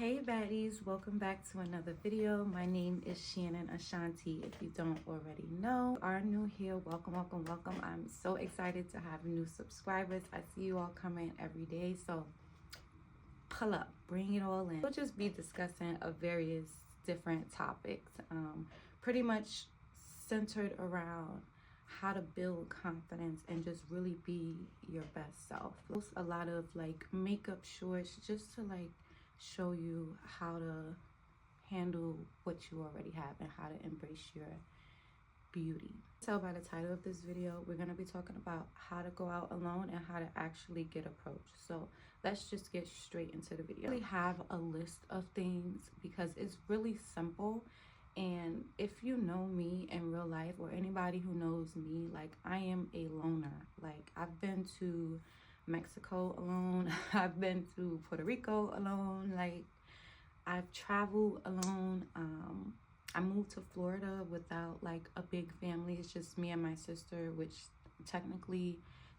Hey baddies, welcome back to another video. My name is Shannon Ashanti. If you don't already know, are new here, welcome. I'm so excited to have new subscribers. I see you all coming every day, so pull up, bring it all in. We'll just be discussing various different topics, pretty much centered around how to build confidence and just really be your best self. A lot of like makeup shorts just to like show you how to handle what you already have and how to embrace your beauty. So by the title of this video, we're going to be talking about how to go out alone and how to actually get approached. So let's just get straight into the video. I really have a list of things because it's really simple. And if you know me in real life, or anybody who knows me, like I am a loner. Like I've been to Mexico alone, I've been to Puerto Rico alone, like I've traveled alone. I moved to Florida without like a big family. It's just me and my sister, which technically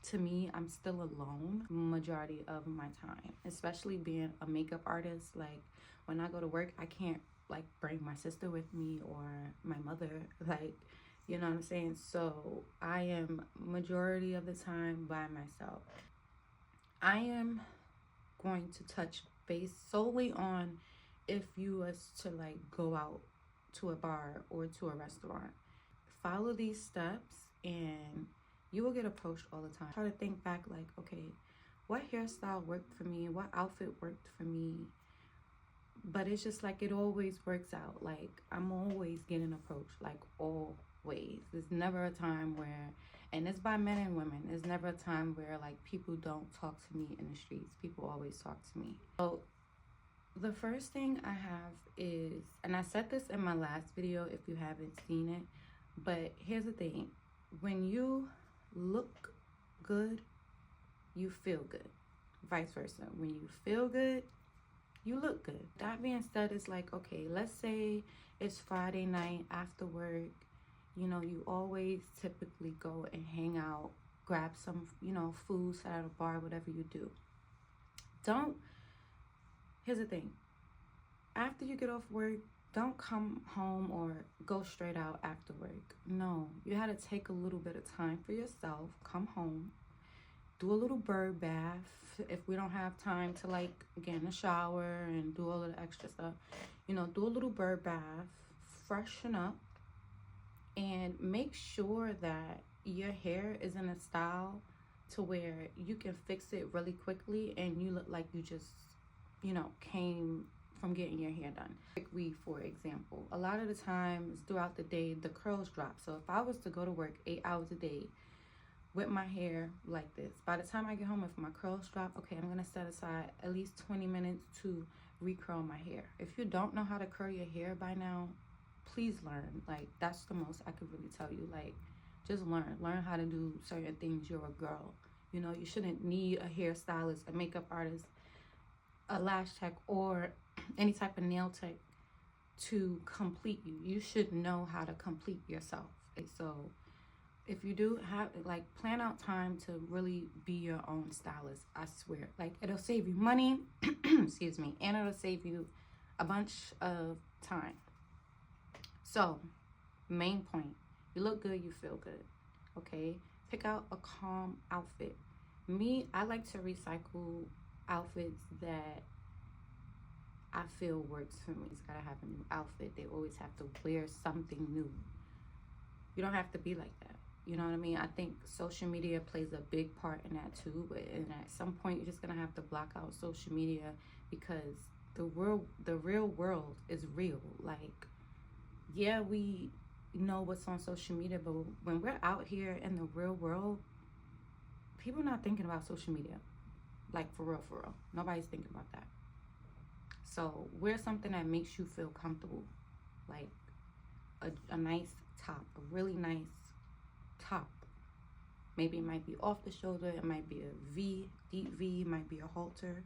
to me I'm still alone majority of my time, especially being a makeup artist. Like when I go to work, I can't like bring my sister with me or my mother, like, you know what I'm saying? So I am majority of the time by myself. I am going to touch base solely on if you was to like go out to a bar or to a restaurant. Follow these steps and you will get approached all the time. Try to think back like, okay, what hairstyle worked for me? What outfit worked for me? But it's just like it always works out. Like I'm always getting approached, like always. There's never a time where, and it's by men and women, there's never a time where like people don't talk to me in the streets. People always talk to me. So the first thing I have is, and I said this in my last video if you haven't seen it, but here's the thing. When you look good, you feel good. Vice versa. When you feel good, you look good. That being said, it's like, okay, let's say it's Friday night after work. You know, you always typically go and hang out, grab some, you know, food, sit at a bar, whatever you do. Here's the thing. After you get off work, don't come home or go straight out after work. No, you had to take a little bit of time for yourself, come home, do a little bird bath. If we don't have time to like get in the shower and do all of the extra stuff, you know, do a little bird bath, freshen up, and make sure that your hair is in a style to where you can fix it really quickly and you look like you just, you know, came from getting your hair done. Like we, for example, a lot of the times throughout the day, the curls drop. So if I was to go to work 8 hours a day with my hair like this, by the time I get home, if my curls drop, okay, I'm gonna set aside at least 20 minutes to recurl my hair. If you don't know how to curl your hair by now, please learn. Like that's the most I could really tell you. Like just learn how to do certain things. You're a girl, you know. You shouldn't need a hairstylist, a makeup artist, a lash tech, or any type of nail tech to complete you. You should know how to complete yourself. So if you do have, like, plan out time to really be your own stylist, I swear. Like, it'll save you money, excuse me, and it'll save you a bunch of time. So, main point, you look good, you feel good, okay? Pick out a calm outfit. Me, I like to recycle outfits that I feel works for me. It's gotta have a new outfit. They always have to wear something new. You don't have to be like that. You know what I mean? I think social media plays a big part in that too. But at some point, you're just gonna have to block out social media because the real world is real. Like, yeah, we know what's on social media, but when we're out here in the real world, people not thinking about social media. Like for real. Nobody's thinking about that. So wear something that makes you feel comfortable. Like a nice top, a really nice top. Maybe it might be off the shoulder, it might be a V, deep V, it might be a halter.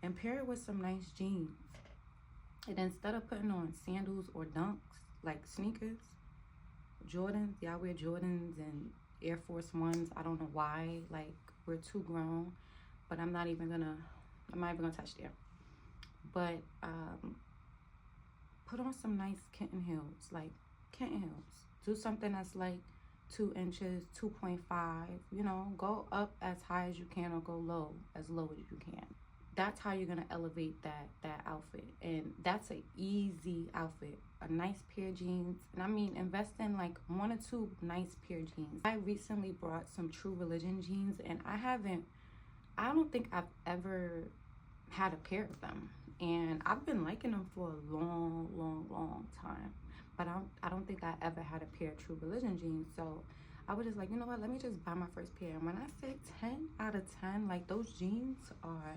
And pair it with some nice jeans. And instead of putting on sandals or dunks, like sneakers, Jordans, y'all wear Jordans and Air Force Ones. I don't know why, like we're too grown, but I'm not even gonna touch there. but put on some nice kitten heels, like kitten heels. Do something that's like 2 inches, 2.5, you know, go up as high as you can or go low as you can. That's how you're gonna elevate that outfit. And that's an easy outfit. A nice pair of jeans, and I mean invest in like 1 or 2 nice pair of jeans. I recently brought some True Religion jeans, and I don't think I've ever had a pair of them, and I've been liking them for a long time, but I don't think I ever had a pair of True Religion jeans. So I was just like, you know what, let me just buy my first pair. And when I say 10 out of 10, like those jeans are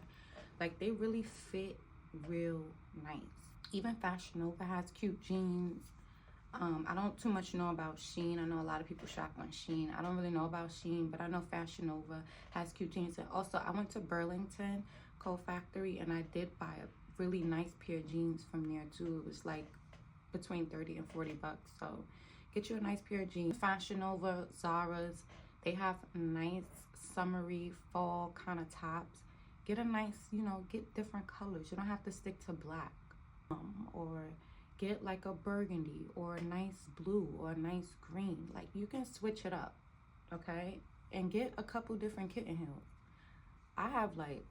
like, they really fit real nice. Even Fashion Nova has cute jeans. I don't too much know about Shein. I know a lot of people shop on Shein. I don't really know about Shein, but I know Fashion Nova has cute jeans. And also, I went to Burlington Coat Factory, and I did buy a really nice pair of jeans from there too. It was like between 30 and 40 bucks. So get you a nice pair of jeans. Fashion Nova, Zara's, they have nice summery fall kind of tops. Get a nice, you know, get different colors. You don't have to stick to black. Or get like a burgundy or a nice blue or a nice green. Like, you can switch it up, okay? And get a couple different kitten heels. I have like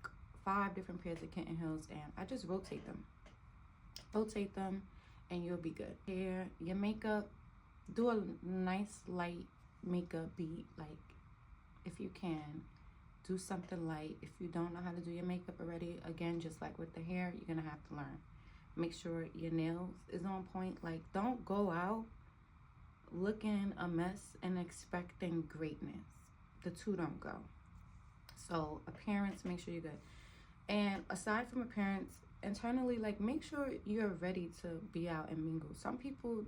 5 different pairs of kitten heels, and I just rotate them and you'll be good. Here, your makeup, do a nice light makeup beat. Like, if you can, do something light. If you don't know how to do your makeup already, again, just like with the hair, you're gonna have to learn. Make sure your nails is on point. Like, don't go out looking a mess and expecting greatness. The two don't go. So appearance, make sure you're good. And aside from appearance, internally, like, make sure you're ready to be out and mingle. Some people,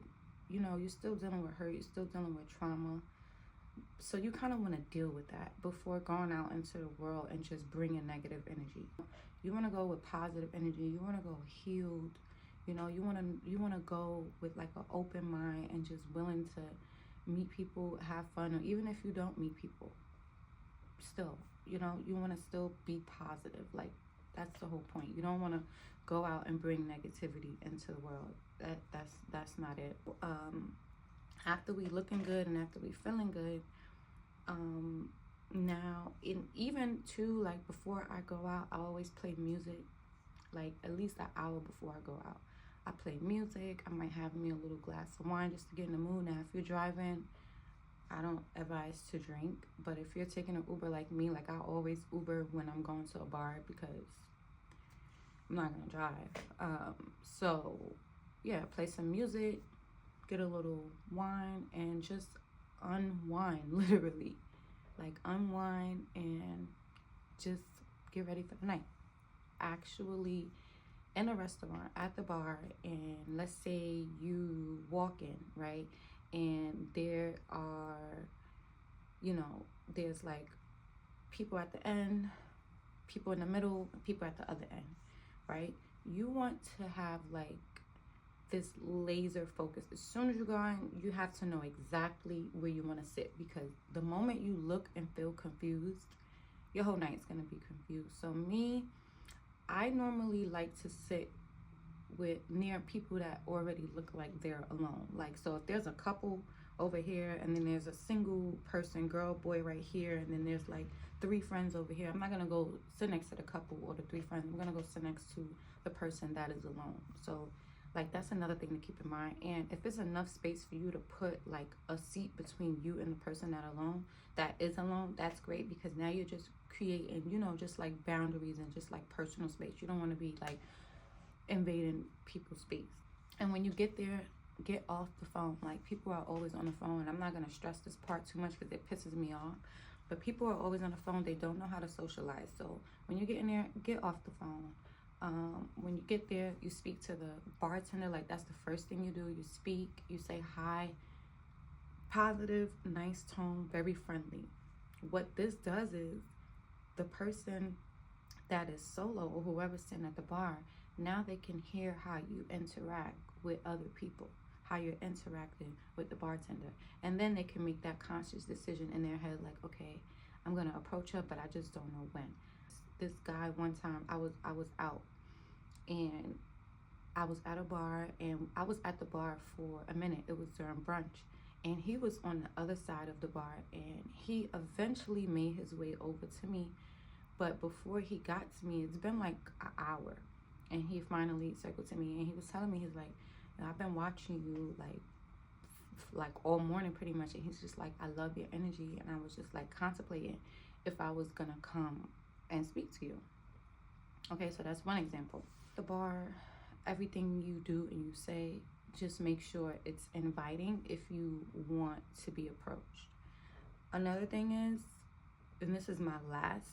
you know, you're still dealing with hurt, you're still dealing with trauma, so you kind of want to deal with that before going out into the world and just bringing negative energy. You want to go with positive energy. You want to go healed. You know, you want to go with like an open mind and just willing to meet people, have fun. Or even if you don't meet people, still, you know, you want to still be positive. Like, that's the whole point. You don't want to go out and bring negativity into the world. That's not it. After we looking good and after we feeling good, now, even too, like, before I go out, I always play music, like at least an hour before I go out. I play music. I might have me a little glass of wine just to get in the mood. Now, if you're driving, I don't advise to drink, but if you're taking an Uber like me, like I always Uber when I'm going to a bar because I'm not gonna drive. So yeah, play some music, get a little wine, and just unwind, literally. Like, unwind and just get ready for the night. Actually, in a restaurant, at the bar, and let's say you walk in, right? And there are, you know, there's like people at the end, people in the middle, people at the other end, right? You want to have like this laser focus. As soon as you go in, you have to know exactly where you want to sit, because the moment you look and feel confused, your whole night's gonna be confused. So me, I normally like to sit with near people that already look like they're alone. Like, so if there's a couple over here, and then there's a single person, girl, boy, right here, and then there's like 3 friends over here, I'm not gonna go sit next to the couple or the 3 friends. I'm gonna go sit next to the person that is alone. So like, that's another thing to keep in mind. And if there's enough space for you to put like a seat between you and the person that is alone, that's great, because now you're just creating, you know, just like boundaries and just like personal space. You don't want to be like invading people's space. And when you get there, get off the phone. Like, people are always on the phone, and I'm not going to stress this part too much because it pisses me off, but people are always on the phone. They don't know how to socialize. So when you get in there, get off the phone. When you get there, you speak to the bartender. Like, that's the first thing you do. You speak, you say hi, positive, nice tone, very friendly. What this does is, the person that is solo or whoever's sitting at the bar, now they can hear how you interact with other people, how you're interacting with the bartender, and then they can make that conscious decision in their head, like, okay, I'm gonna approach her, but I just don't know when. This guy, one time, I was out, and I was at a bar, and I was at the bar for a minute. It was during brunch, and he was on the other side of the bar, and he eventually made his way over to me. But before he got to me, it's been like an hour, and he finally circled to me, and he was telling me, he's like, I've been watching you like all morning pretty much, and he's just like, I love your energy. And I was just like contemplating if I was gonna come and speak to you. Okay, so that's one example. The bar, everything you do and you say, just make sure it's inviting if you want to be approached. Another thing is, and this is my last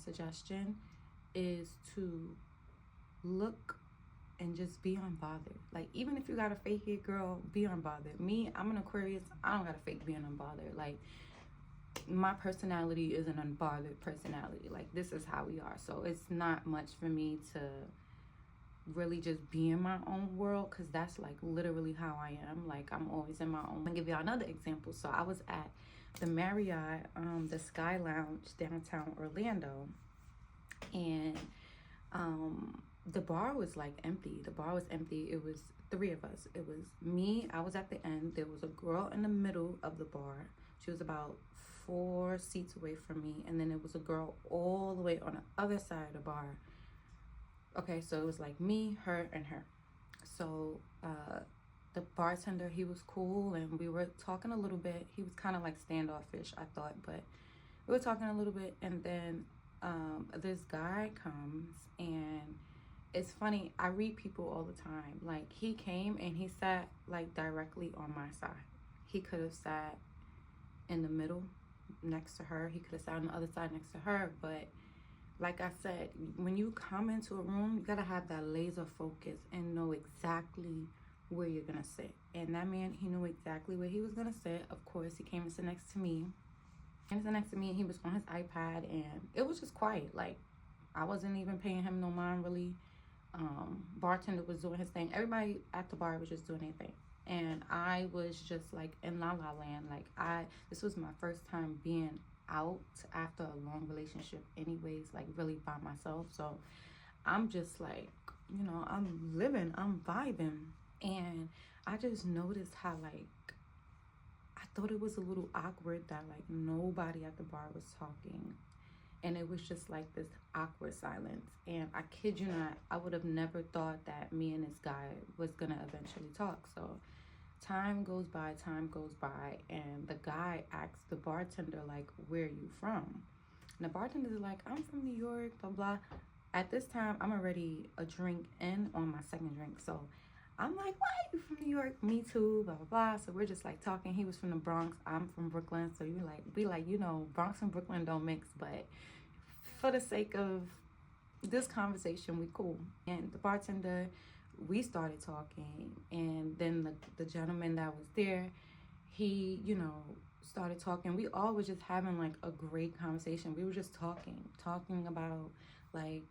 suggestion, is to look and just be unbothered. Like, even if you got a fake it, girl, be unbothered. Me, I'm an Aquarius. I don't got a fake being unbothered. Like, my personality is an unbothered personality. Like, this is how we are. So it's not much for me to really just be in my own world, because that's like literally how I am. Like, I'm always in my own. I'm gonna give y'all another example. So I was at the Marriott, the Sky Lounge, downtown Orlando, and the bar was like empty. The bar was empty. It was 3 of us. It was me, I was at the end. There was a girl in the middle of the bar. She was about 4 seats away from me, and then there was a girl all the way on the other side of the bar. Okay, so it was like me, her, and her. So the bartender, he was cool, and we were talking a little bit. He was kind of like standoffish, I thought, but we were talking a little bit, and then this guy comes, and it's funny, I read people all the time. Like, he came and he sat like directly on my side. He could have sat in the middle next to her. He could have sat on the other side next to her, but like I said, when you come into a room, you gotta have that laser focus and know exactly where you're gonna sit. And that man, he knew exactly where he was gonna sit. Of course, he came and sat next to me. And he was on his iPad, and it was just quiet. Like, I wasn't even paying him no mind, really. Bartender was doing his thing. Everybody at the bar was just doing their thing. And I was just like in la la land. Like, this was my first time being out after a long relationship anyways, like really by myself. So I'm just like, you know, I'm living, I'm vibing. And I just noticed how, like, I thought it was a little awkward that like nobody at the bar was talking, and it was just like this awkward silence. And I kid you not, I would have never thought that me and this guy was gonna eventually talk. So time goes by, and the guy asks the bartender, like, where are you from? And the bartender's like, I'm from New York, blah blah. At this time, I'm already a drink in on my second drink, so I'm like, why are you from New York? Me too, blah blah blah. So we're just like talking. He was from the Bronx, I'm from Brooklyn, so we like, you know, Bronx and Brooklyn don't mix, but for the sake of this conversation, we cool. And the bartender, we started talking, and then the gentleman that was there, he, you know, started talking. We all was just having like a great conversation. We were just talking about like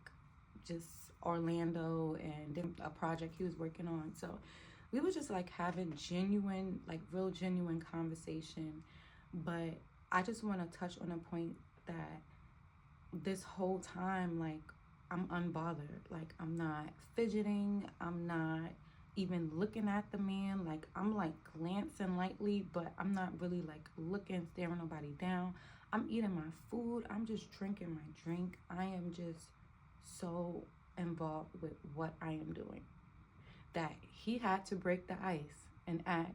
just Orlando and a project he was working on. So we were just like having genuine, like real genuine conversation. But I just want to touch on a point that this whole time, like, I'm unbothered. Like, I'm not fidgeting. I'm not even looking at the man. Like, I'm like glancing lightly, but I'm not really like looking, staring nobody down. I'm eating my food. I'm just drinking my drink. I am just so involved with what I am doing that he had to break the ice and ask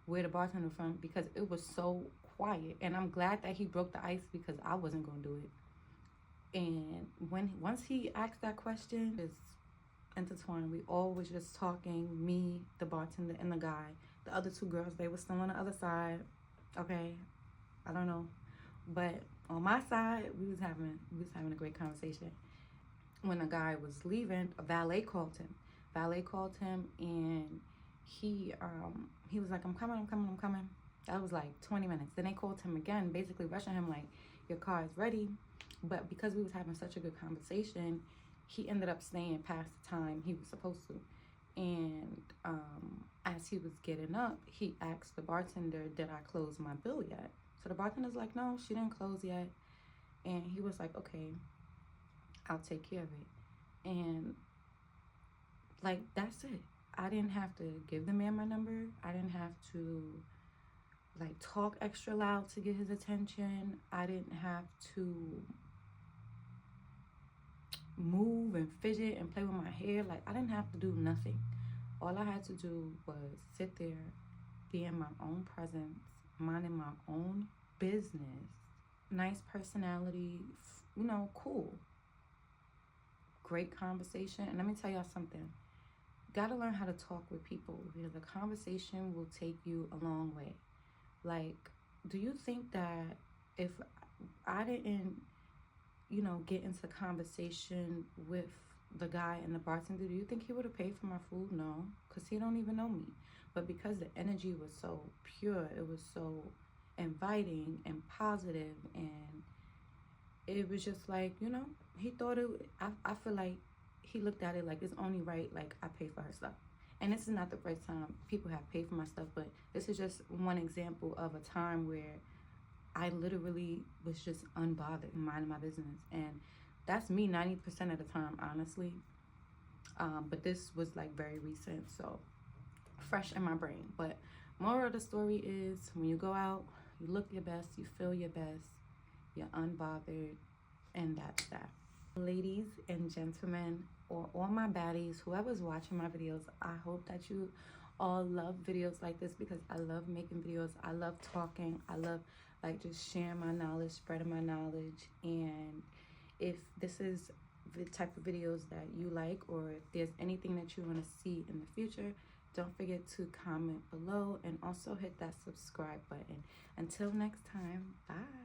where the bartender from, because it was so quiet. And I'm glad that he broke the ice, because I wasn't gonna do it. And once he asked that question, it's intertwined. We all was just talking, me, the bartender, and the guy. The other 2 girls, they were still on the other side. Okay, I don't know, but on my side, we was having a great conversation. When the guy was leaving, a valet called him. And he was like, I'm coming. That was like 20 minutes. Then they called him again, basically rushing him like, your car is ready. But because we was having such a good conversation, he ended up staying past the time he was supposed to. And as he was getting up, he asked the bartender, did I close my bill yet? So the bartender's like, no, she didn't close yet. And he was like, okay, I'll take care of it. And like, that's it. I didn't have to give the man my number. I didn't have to like talk extra loud to get his attention. I didn't have to move and fidget and play with my hair. Like, I didn't have to do nothing. All I had to do was sit there, be in my own presence, minding my own business. Nice personality, you know, cool. Great conversation. And let me tell y'all something. Gotta learn how to talk with people, because a conversation will take you a long way. Like, do you think that if I didn't, you know, get into conversation with the guy and the bartender, do you think he would have paid for my food? No, because he don't even know me. But because the energy was so pure, it was so inviting and positive, and it was just like, you know, he thought it, I feel like he looked at it like it's only right, like I pay for her stuff. And this is not the first time people have paid for my stuff, but this is just one example of a time where I literally was just unbothered, minding my business. And that's me 90% of the time, honestly. But this was like very recent, so fresh in my brain. But moral of the story is, when you go out, you look your best, you feel your best, you're unbothered, and that's that. Ladies and gentlemen, or all my baddies, whoever's watching my videos, I hope that you all love videos like this, because I love making videos. I love talking. I love like just sharing my knowledge, spreading my knowledge. And if this is the type of videos that you like, or if there's anything that you want to see in the future, don't forget to comment below, and also hit that subscribe button. Until next time, bye.